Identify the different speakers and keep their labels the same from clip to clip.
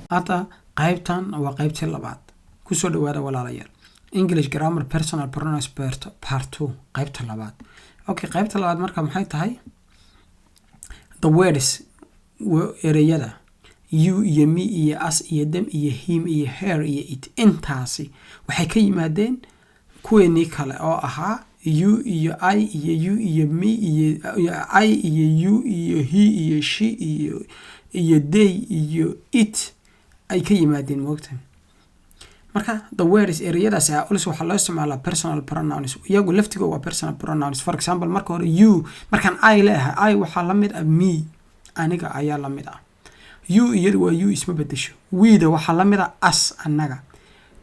Speaker 1: hadda qaybtan waa qaybtii labaad kusoo dhawaada walaalayaal English grammar personal pronouns part 2 qaybta labaad. Okay, qaybta labaad marka maxay tahay? The words ereyada you iyo me iyo us iyo them iyo him iyo her iyo it intaasi waxay ka yimaadeen kuweenii kale oo ahaa you iyo I iyo you iyo me iyo I iyo you iyo he iyo she iyo they iyo it ay ka yimaadeen moogtaan. marka the words ereyadaas also waxa loo isticmaalaa personal pronouns iyagu laftigo waa personal pronouns. For example marka hore you markan I leeyahay I waxa la mid ah me aniga ayaa la mid ah. You iyadu waa you isma bedesho. We da waxa la mid ah us anaga.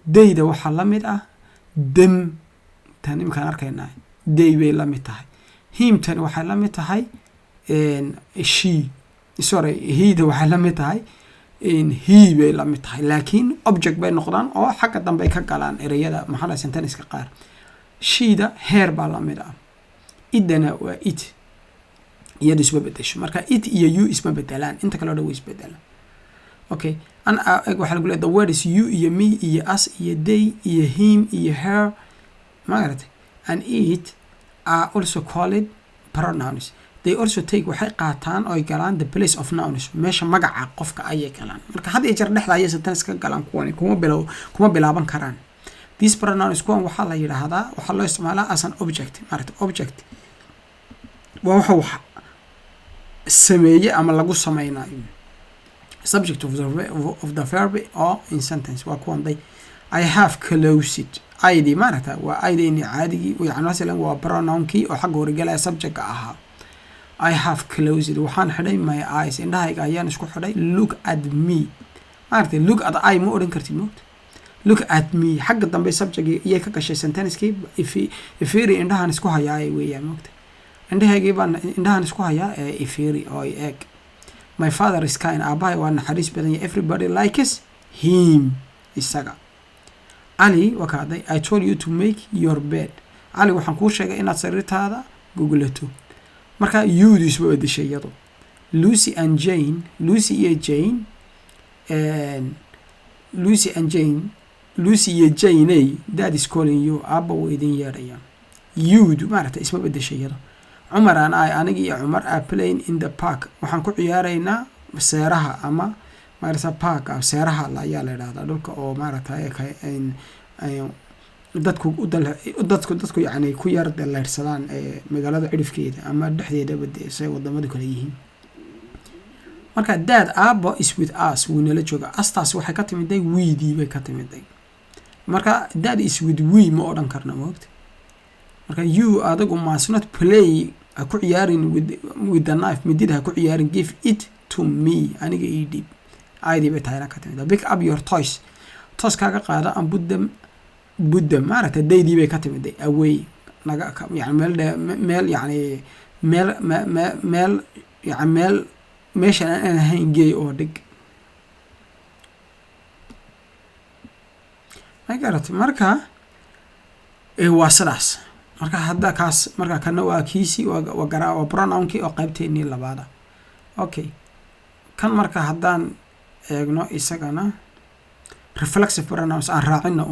Speaker 1: They da waxa la mid ah them tan imkaan arkaynaa they bay la mid tahay. Him tan waxa la mid tahay she he da waxa la mid tahay he bay la mid tahay laakiin object bay noqdaan oo xagga dambe ka galaan ereyada maxaa sentence-ka qaar. She da her baa la mid ah. Idana waa it iyadu isma bedesho. marka it iyo you isma bedelaan inta kale oo way isbedelaan. Okay, waxa lagu leeyahay the word is you iyo me iyo us iyo they iyo him iyo her magaratay and it are also called pronouns. They also take waxay qaataan oo galaan the place of nouns meesha magaca qofka ay galaan. marka had iyo jeer dhexda ay sentence ka galaan kuwan kuma bilaaban karaan. These pronouns kuwan waxa la yiraahdaa waxa loo isticmaalaa as an object. Object waa waxa sameeye ama lagu sameeynayo subject of the verb or in sentence. waa kuwan day I have closed ID maarata waa ID in caadigi yani masalan waa pronoun-kii oo xag hore galaya subject ahaa. I have closed waxaan xidhay my eyes indhahayga ayaan isku xidhay. Look at me maarata look at I ma oran kartid moogta. Look at me xagga dambe subject iyo ka gashay sentence-kii ifiri indhahan isku hayaay weeyaan moogta. indhahayga baan indhahan isku hayaa ifiri oo eeg. My father is kind aabbahay waa naxariis badan yahay. Everybody likes him isaga. Ali wakaaday I told you to make your bed. Ali waxaan kuu sheegay inaad sariirtaada gogolato. marka you isma bedeshay iyadu. Lucy and Jane Lucy iyo Jane Lucy iyo Jane dad is calling you aabba way idin yeedhayaan. You maarata isma bedeshay iyadu. Umar and I aniga iyo Umar are playing in the park waxaan ku ciyaaraynaa seeraha ama maarata park seeraha la ayaa la yiraahdaa dhulka oo maarata dadku yani ku yar daleersadaan magaalada cidhifkeeda ama dhexdeeda badisay wadamada kale yihiin. marka dad aabbo is with us wuu nala jooga. astaas waxay ka timiday we bay ka timiday. marka dad is with we ma odhan karna moogta. marka you adagu must not play ku ciyaarin with the knife midida ku ciyaarin. Give it to me aniga ii dhib. aydi bay tahay ka timid. Pick up your toys kaaga qaada and put them maarata daydii bay ka timid away naga yani meel yani meel meesha aan ahayn geey oo dhig. marka waa sidaas. marka hadda kaas marka kana waa kiisi waa pronoun-kii oo qaybteennii labaada. Okay, kan marka haddaan eegno isagana reflexive pronouns aan raacina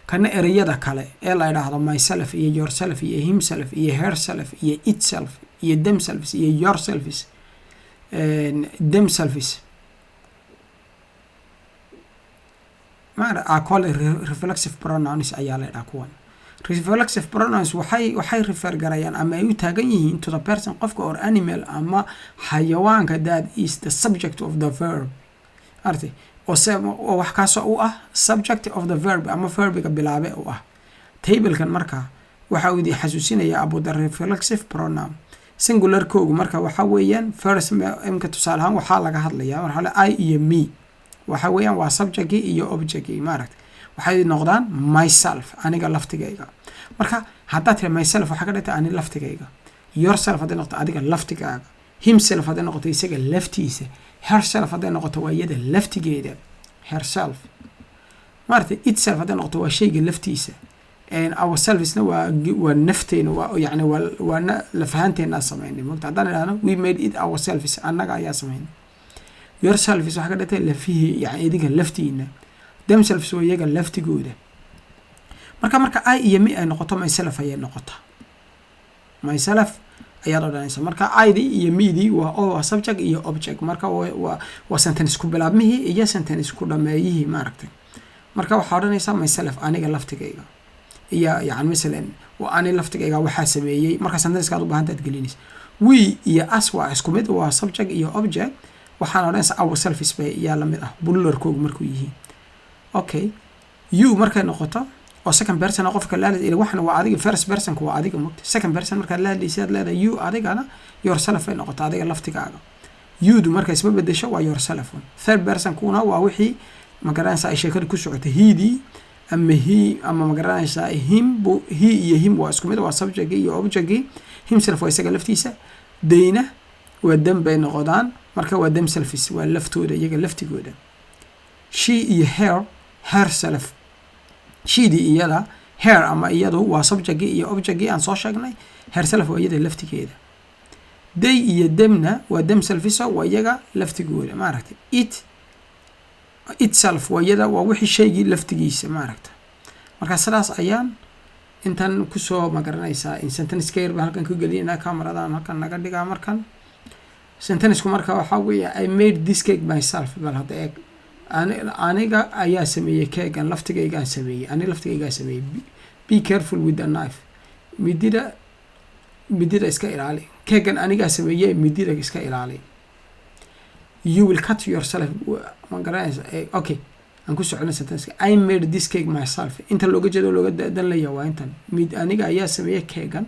Speaker 1: kana ereyada kale ee la yiraahdo myself iyo yourself iyo himself iyo herself iyo itself iyo themselves iyo yourselves themselves are called reflexive pronouns ayaa la yiraahdaa kuwan. Reflexive pronouns waxay refer garayaan ama ay u taagan yihiin to the person qofka or animal ama xayawaanka that is the subject of the verb. oo wax kaas oo ah subject of the verb ama verbiga bilaabe oo ah. Table-kan marka waxa uu idin xasuusinayaa about the reflexive pronoun. Singular koogu marka waxa weeyaan first imka tusaale ahaan waxa laga hadlayaa marka I iyo me waxa weeyaan waa subject iyo object maaragtay waxay noqdaan myself aniga laftigayga. marka haddaad tiri myself waxa ka dhigtaa ani laftigayga. Yourself hadday noqoto adiga laftigaaga. Himself hadday noqoto isaga laftiisa. Herself hadday noqoto waa iyada laftigeeda herself. maaragtay itself hadday noqoto waa shayga laftiisa. ourselves waa nafteena waa yani waa la fahanteena sameeynay. haddaan idhaahno we made it ourselves annaga ayaa sameeynay. yourselves waxa ka dhigtay lafihi yani idinka laftiina themselves waa iyaga laftigooda marka I iyo me ay noqoto myself ayay noqotaa myself ayaad odhanaysa marka id iyo me-dii waa subject iyo object marka waa sentence ku bilaabmihii iyo sentence ku dhameeyihii maaragtay marka waxaa odhanaysaa myself aniga laftigayga iyo yani masalan ani laftigayga waxaa sameeyey marka sentence-kaad u baahantaad gelinaysa we iyo us waa isku mid waa subject iyo object waxaan odhanaysaa ourselves bay yaa lamid ah bullarkoogu markuu yihiin okay you markay noqoto oo second person qofka la hadlay waxna waa adiga first person waa adiga mugta second person marka la hadlaysid aad leedahay you adigana yourself ay noqoto adiga laftigaaga you marka isma bedesho waa yourself third person kuna waa wixii magaranaysa ay sheekadu ku socotay he ama magaranaysa he iyo him waa isku mid waa subject iyo object himself waa isaga laftiisa deyna waa them bay noqdaan marka waa themselves waa laftooda iyaga laftigooda she iyo herself sheedi iyada her ama iyadu waa subject iyo object aan soo sheegnay herself waa iyada laftigeeda they iyo themna waa themselves waa iyaga laftigooda maaragtay itself waa iyada waa wixii shaygii laftigiisa maaragta marka sidaas ayaan intan kusoo magaranaysaa in sentence-ka yar baan halkan ku geliyay cameradan halkan naga dhigaa markan sentence-ku marka waxaa weeye I made this cake myself bal hadda eeg aniga ayaa sameeyey keegan laftigaygaan sameeyey aniga laftigaygaa sameeyey be careful with the knife midida iska ilaali keegan anigaa sameeyey midida iska ilaali you will cut yourself magaranaysa okay aan ku socono sentence I made this cake myself inta looga jeedo looga dan leeyahay waa intan aniga ayaa sameeyey keegan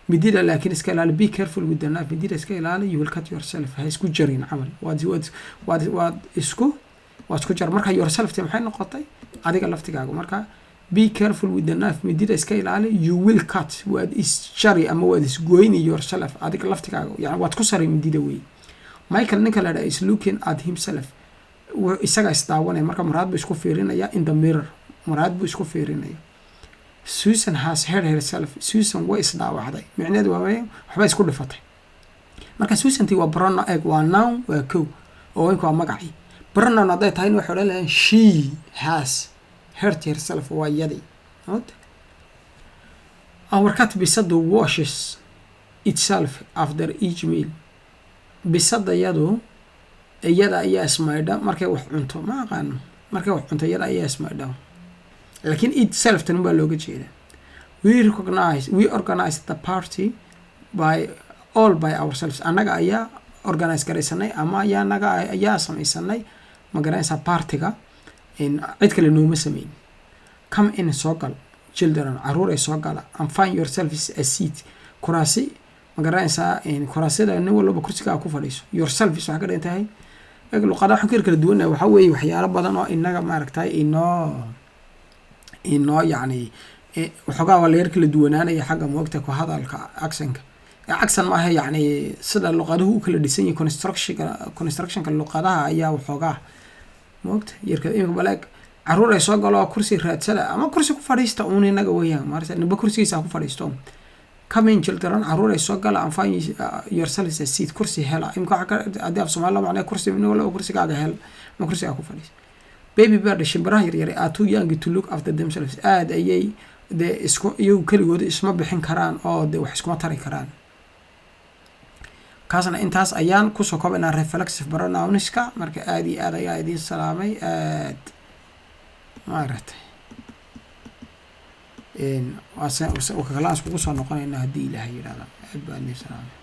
Speaker 1: midida laakiin iska ilaali be careful with the knife midida iska ilaali you will cut yourself ha isku jarin camal waad isku jar marka yourself maxay noqotay adiga laftigaaga marka be careful with the knife midida iska ilaali you will cut waad isjari ama waad isgoyni yourself adiga laftigaaga yani waad ku saray midida wey Michael ninka la dhahay is looking at himself isaga isdaawanaya marka maraad buu isku fiirinaya in the mirror maraad buu isku fiirinaya Susan has hurt herself Susan way isdaawacday micnaheedu waa waxba isku dhifatay marka Susan tii waa pronoun egg waa noun waa ko oo inka waa magaci pronoun haday tahay waxay leedahay she has hurt herself waa yadi our cat bisadu washes itself after each meal bisada iyada ayaa ismaydha markay wax cunto ma aqaan markay wax cunto iyada ayaa ismaydha laakiin itself tan baa looga jeedaa we organize the party by ourselves anaga ayaa organize garaysanay ama ayaa samaysanay magaranaysa partiga in cid kale nooma sameyn come in soo gal children caruur ay soo gala and find yourself a seat kurasi magaranaysa in kurasida nin walba kursiga ku fadhiiso yourself waxa ka dhintahay luqadaha xukir kala duwan waxa weeye waxyaalo badan oo inaga maaragtay inoo yani waxoogaa waa leer kala duwanaanaya xagga moogta ku hadalka accent ma aha yani sida luqaduhu kala dhisan yihiin constructionka luqadaha ayaa waxoogaa moogta yarka imika balaag caruur ay soo galo kursi raadsada ama kursi ku fadhiista uun inaga weeyaan marka ninba kursigiisa ku fadhiisto come in children caruur ay soo gala and find yourself a seat kursi hela imka hadii af Soomaaliya macna kursi min wala kursigaaga hel ma kursiga ku fadhiis baby bird shimbiraha yar are too young to look after themselves aad ayay isku iyagu kaligood isma bixin karaan oo wax iskuma tari karaan kaasna intaas ayaan ku soo koobnaa reflexive pronouns-ka marka aad iyo aad ayaa idin salaamay aad maaragtay waxa kala isku soo noqonaynaa hadii Ilaahay yiraahdo aad baan idin salaamay